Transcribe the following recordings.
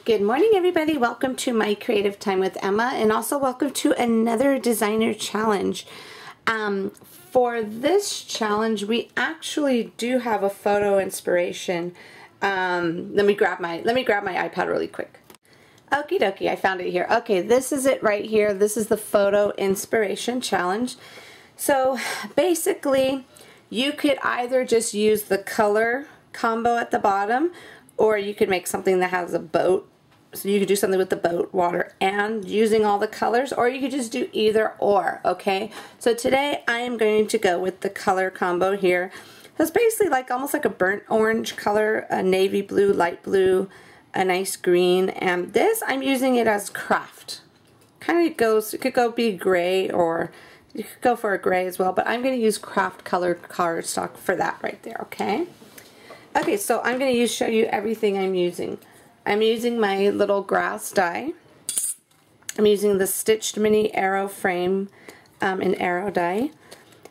Good morning, everybody. Welcome to my creative time with Emma, and also welcome to another designer challenge. For this challenge, we actually do have a photo inspiration. Let me grab my iPad really quick. Okie dokie, I found it here. Okay, this is it right here. This is the photo inspiration challenge. So basically, you could either just use the color combo at the bottom, or you could make something that has a boat. So you could do something with the boat, water, and using all the colors, or you could just do either or, okay? So today I am going to go with the color combo here. So it's basically like almost like a burnt orange color, a navy blue, light blue, a nice green, and this I'm using it as craft. Kind of goes, it could go be gray, or you could go for a gray as well, but I'm going to use craft color cardstock for that right there, okay? Okay, so I'm going to show you everything I'm using. I'm using my little grass die. I'm using the stitched mini arrow frame in arrow die.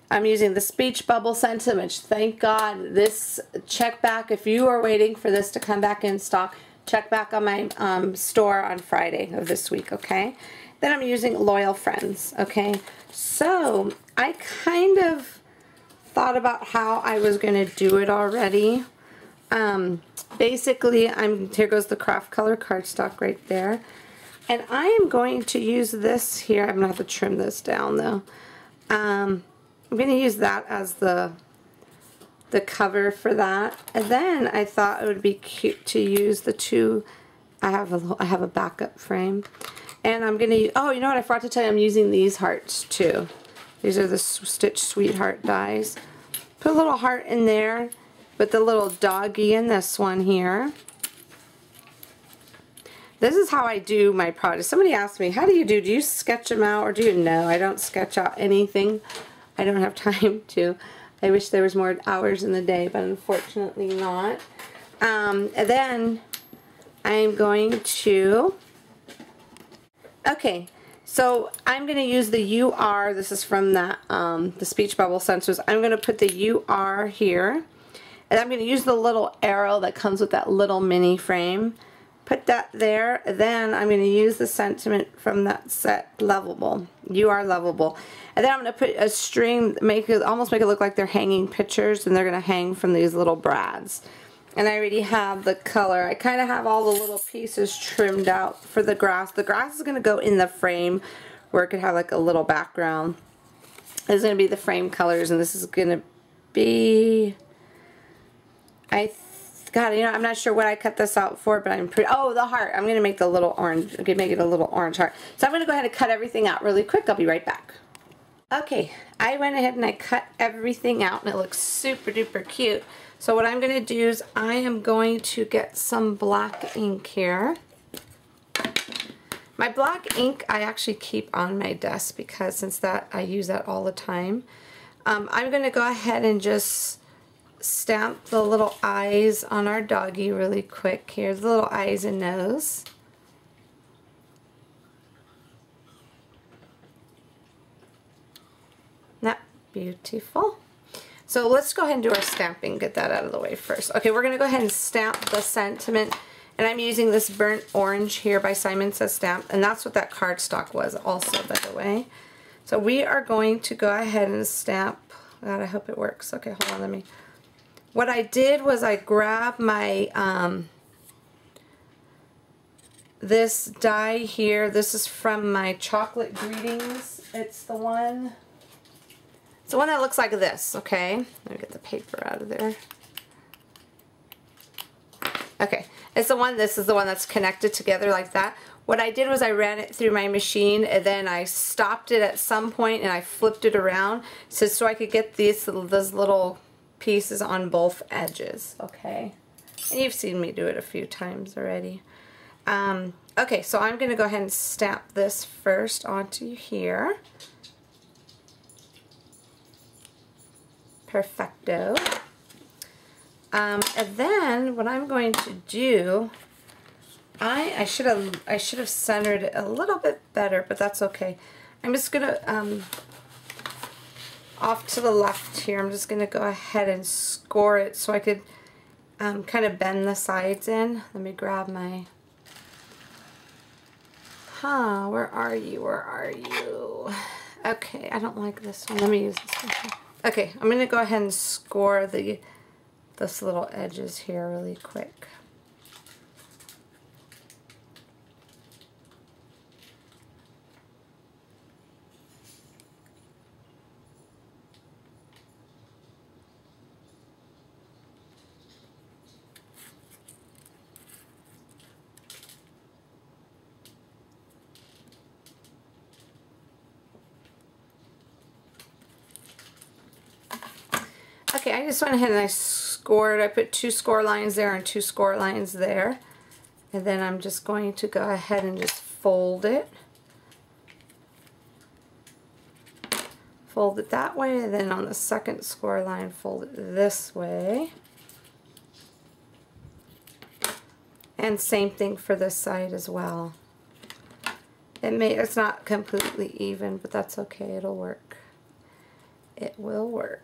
I'm using the speech bubble sentiment. Thank God. This, check back if you are waiting for this to come back in stock. Check back on my store on Friday of this week, okay? Then I'm using Loyal Friends, okay? So I kind of thought about how I was going to do it already. Basically, here goes the craft color cardstock right there. And I am going to use this here. I'm going to have to trim this down though. I'm going to use that as the cover for that. And then I thought it would be cute to use the two. I have a backup frame. And I'm going to use, oh, you know what? I forgot to tell you, I'm using these hearts too. These are the Stitch Sweetheart dies. Put a little heart in there. With the little doggy in this one here. This is how I do my projects. Somebody asked me, how do you sketch them out, or do you? No, I don't sketch out anything. I don't have time to. I wish there was more hours in the day, but unfortunately not. And then I'm going to, okay, so I'm going to use the UR. This is from that, the speech bubble sensors. I'm going to put the UR here. And I'm going to use the little arrow that comes with that little mini frame. Put that there. Then I'm going to use the sentiment from that set, Lovable. You are lovable. And then I'm going to put a string, almost make it look like they're hanging pictures, and they're going to hang from these little brads. And I already have the color. I kind of have all the little pieces trimmed out for the grass. The grass is going to go in the frame where it could have like a little background. This is going to be the frame colors, and this is going to be... God, you know, I'm not sure what I cut this out for, but I'm pretty, oh, the heart. I'm going to make the little orange, okay, make it a little orange heart. So I'm going to go ahead and cut everything out really quick. I'll be right back. Okay, I went ahead and I cut everything out, and it looks super duper cute. So what I'm going to do is I am going to get some black ink here. My black ink I actually keep on my desk because since that I use that all the time. I'm going to go ahead and just stamp the little eyes on our doggy really quick. Here's the little eyes and nose. That beautiful. So let's go ahead and do our stamping. Get that out of the way first. Okay, we're going to go ahead and stamp the sentiment. And I'm using this burnt orange here by Simon Says Stamp. And that's what that cardstock was also, by the way. So we are going to go ahead and stamp. God, I hope it works. Okay, hold on, let me... What I did was I grabbed my, this die here. This is from my Chocolate Greetings. It's the one that looks like this, okay? Let me get the paper out of there. Okay, it's the one, this is the one that's connected together like that. What I did was I ran it through my machine, and then I stopped it at some point and I flipped it around so I could get those little pieces on both edges, okay? And you've seen me do it a few times already. Okay, so I'm going to go ahead and stamp this first onto here. Perfecto. And then what I'm going to do, I should have centered it a little bit better, but that's okay. I'm just going to off to the left here, I'm just going to go ahead and score it so I could kind of bend the sides in. Let me grab my Huh, where are you? Where are you? Okay, I don't like this one. Let me use this one. Okay, I'm going to go ahead and score this little edges here really quick. Okay, I just went ahead and I scored. I put 2 score lines there and 2 score lines there. And then I'm just going to go ahead and just fold it. Fold it that way, and then on the second score line, fold it this way. And same thing for this side as well. It's not completely even, but that's okay. It'll work. It will work.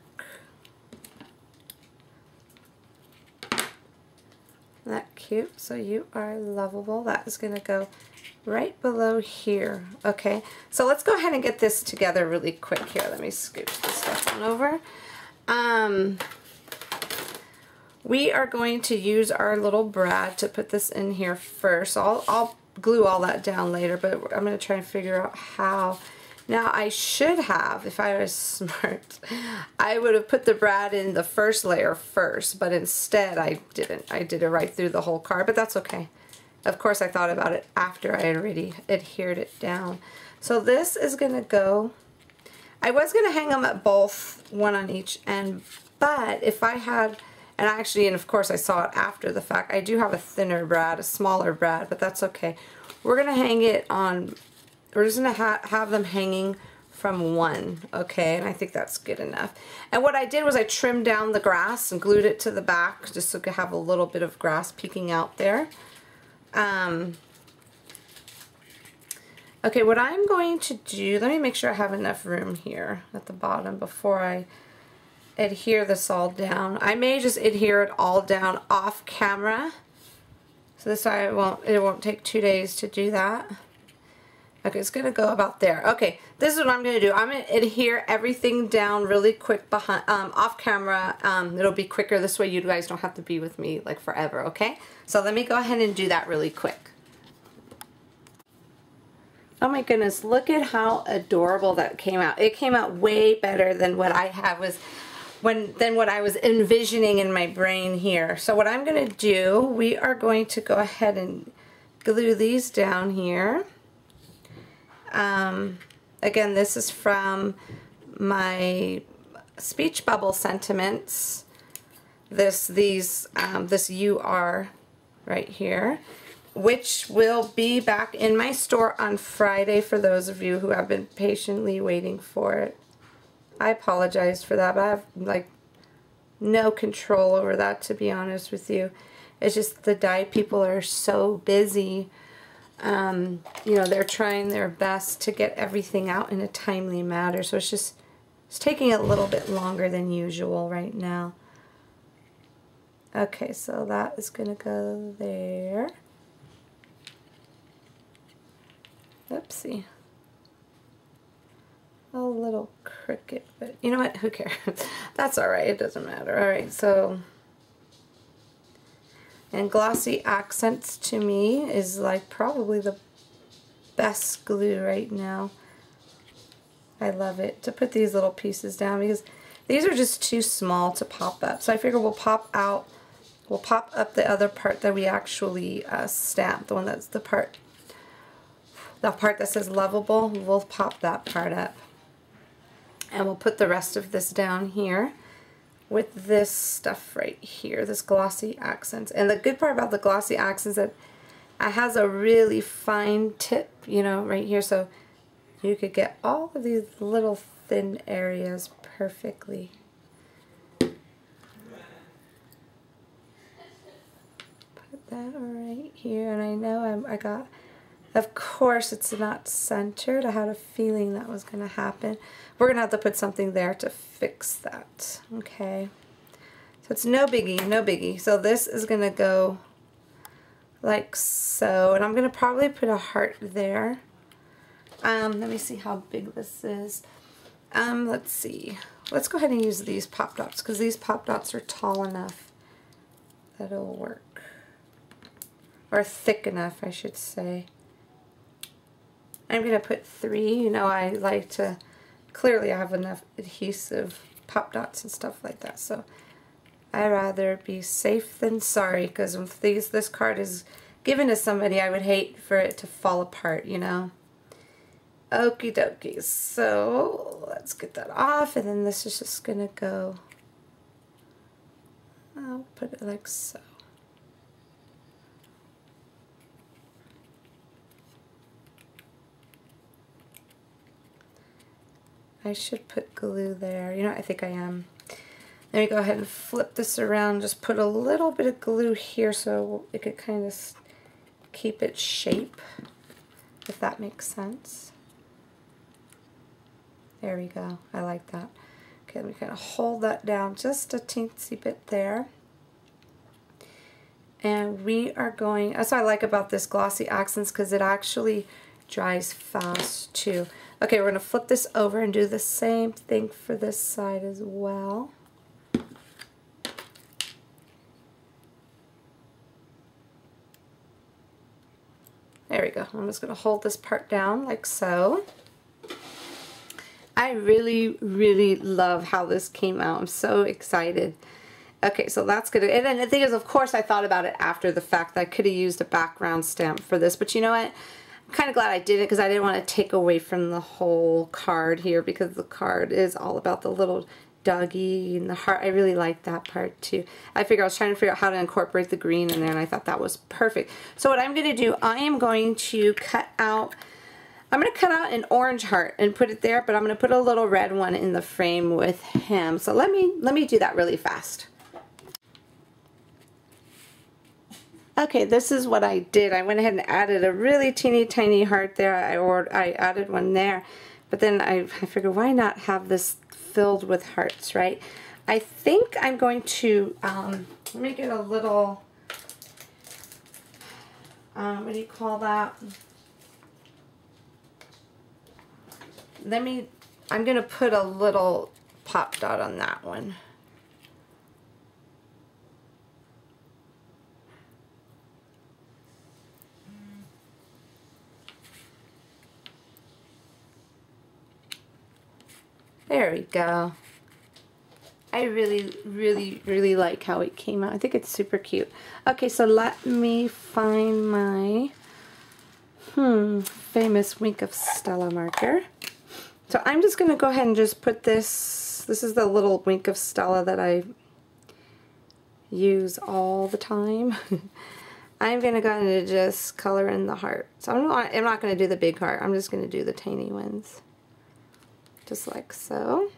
Isn't that cute? So you are lovable. That is going to go right below here. Okay, so let's go ahead and get this together really quick here. Let me scooch this stuff on over. We are going to use our little brad to put this in here first. I'll glue all that down later, but I'm going to try and figure out how. Now I should have, if I was smart, I would have put the brad in the first layer first, but instead I didn't. I did it right through the whole card, but that's okay. Of course I thought about it after I had already adhered it down. So this is going to go, I was going to hang them at both, one on each end, but if I had, and of course I saw it after the fact, I do have a thinner brad, a smaller brad, but that's okay. We're going to hang it on, we're just going to have them hanging from one, okay, and I think that's good enough. And what I did was I trimmed down the grass and glued it to the back just so we could have a little bit of grass peeking out there. Okay, what I'm going to do, let me make sure I have enough room here at the bottom before I adhere this all down. I may just adhere it all down off camera, so this way it won't take 2 days to do that. Okay, it's gonna go about there. Okay, this is what I'm gonna do. I'm gonna adhere everything down really quick behind, off camera. It'll be quicker this way. You guys don't have to be with me like forever. Okay, so let me go ahead and do that really quick. Oh my goodness, look at how adorable that came out. It came out way better than what I was envisioning in my brain here. So what I'm going to do, we are going to go ahead and glue these down here. Again, this is from my speech bubble sentiments. This UR right here, which will be back in my store on Friday for those of you who have been patiently waiting for it. I apologize for that, but I have like no control over that, to be honest with you. It's just the dye people are so busy. You know, they're trying their best to get everything out in a timely manner, so it's taking a little bit longer than usual right now. Okay, so that is going to go there. Oopsie. A little crooked, but you know what? Who cares? That's alright. It doesn't matter. Alright, so, and Glossy Accents to me is like probably the best glue right now. I love it to put these little pieces down because these are just too small to pop up. So I figure we'll pop up the other part that we actually stamped, the one that's the part that says lovable. We'll pop that part up. And we'll put the rest of this down here with this stuff right here, this Glossy Accents. And the good part about the Glossy Accents is that it has a really fine tip, you know, right here. So you could get all of these little thin areas perfectly. Put that right here. And I know I got, of course it's not centered. I had a feeling that was going to happen. We're going to have to put something there to fix that. Okay. So it's no biggie, no biggie. So this is going to go like so. And I'm going to probably put a heart there. Let me see how big this is. Let's see. Let's go ahead and use these pop dots because these pop dots are tall enough that it'll work. Or thick enough, I should say. I'm going to put 3. You know, I like to, clearly I have enough adhesive pop dots and stuff like that. So I'd rather be safe than sorry, because if this card is given to somebody, I would hate for it to fall apart, you know. Okie dokie. So let's get that off, and then this is just going to go, I'll put it like so. I should put glue there. You know, I think I am. Let me go ahead and flip this around. Just put a little bit of glue here so it could kind of keep its shape, if that makes sense. There we go. I like that. Okay, let me kind of hold that down just a teensy bit there. And we are going, that's what I like about this glossy accents, because it actually dries fast too. Okay, we're going to flip this over and do the same thing for this side as well. There we go. I'm just going to hold this part down like so. I really, really love how this came out. I'm so excited. Okay, so that's good. And then the thing is, of course, I thought about it after the fact that I could have used a background stamp for this, but you know what? I'm kind of glad I did it because I didn't want to take away from the whole card here, because the card is all about the little doggy and the heart. I really like that part too. I was trying to figure out how to incorporate the green in there, and I thought that was perfect. So what I'm going to do, I am going to cut out, I'm going to cut out an orange heart and put it there, but I'm going to put a little red one in the frame with him. So let me do that really fast. Okay, this is what I did. I went ahead and added a really teeny tiny heart there. I added one there, but then I figured, why not have this filled with hearts, right? I think I'm going to, let me get a little, what do you call that? I'm going to put a little pop dot on that one. There we go. I really, really, really like how it came out. I think it's super cute. Okay, so let me find my famous Wink of Stella marker. So I'm just going to go ahead and just put this. This is the little Wink of Stella that I use all the time. I'm going to go ahead and just color in the heart. So I'm not going to do the big heart. I'm just going to do the tiny ones. Just like so.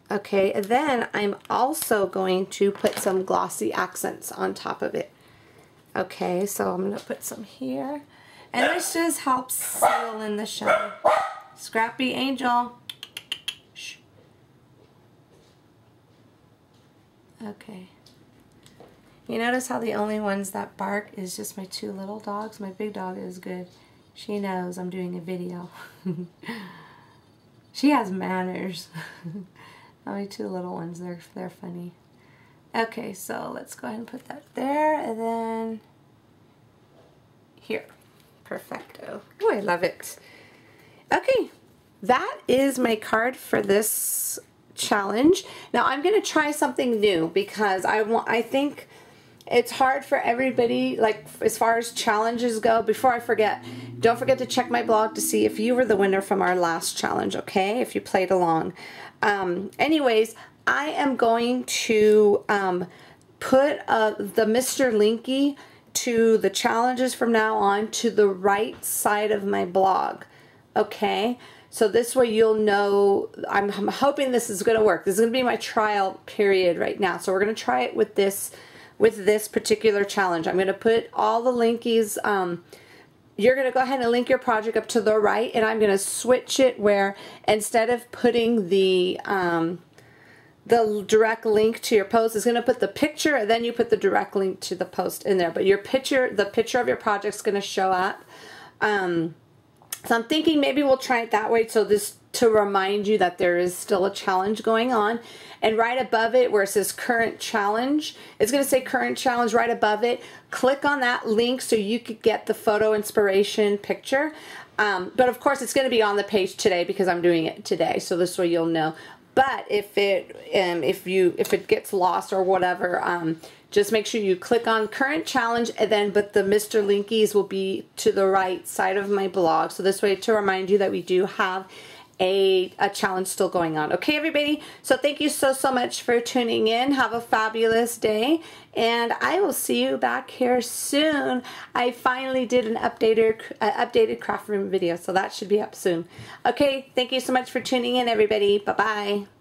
Okay, and then I'm also going to put some glossy accents on top of it. Okay, so I'm going to put some here. And this just helps seal in the shine. Scrappy Angel. Shh. Okay. You notice how the only ones that bark is just my 2 little dogs? My big dog is good. She knows I'm doing a video. She has manners. My 2 little ones, they're funny. Okay, so let's go ahead and put that there, and then here. Perfecto. Oh, I love it. Okay, that is my card for this challenge. Now I'm going to try something new, because I think it's hard for everybody, like as far as challenges go. Before I forget, don't forget to check my blog to see if you were the winner from our last challenge, okay? If you played along. Anyways, I am going to put the Mr. Linky to the challenges from now on to the right side of my blog, okay? So this way you'll know. I'm hoping this is going to work. This is going to be my trial period right now. So we're going to try it with this particular challenge. I'm going to put all the linkies. You're going to go ahead and link your project up to the right, and I'm going to switch it where instead of putting the the direct link to your post. It's going to put the picture, and then you put the direct link to the post in there. But your picture, the picture of your project is going to show up. So I'm thinking maybe we'll try it that way, so this to remind you that there is still a challenge going on. And right above it where it says current challenge, it's going to say current challenge right above it. Click on that link so you could get the photo inspiration picture. But of course it's going to be on the page today because I'm doing it today, so this way you'll know. But if it gets lost or whatever, just make sure you click on current challenge, and then but the Mr. Linkies will be to the right side of my blog. So this way to remind you that we do have a challenge still going on. Okay, everybody? So thank you so much for tuning in. Have a fabulous day, and I will see you back here soon. I finally did an updated craft room video, so that should be up soon. Okay, thank you so much for tuning in, everybody. Bye-bye.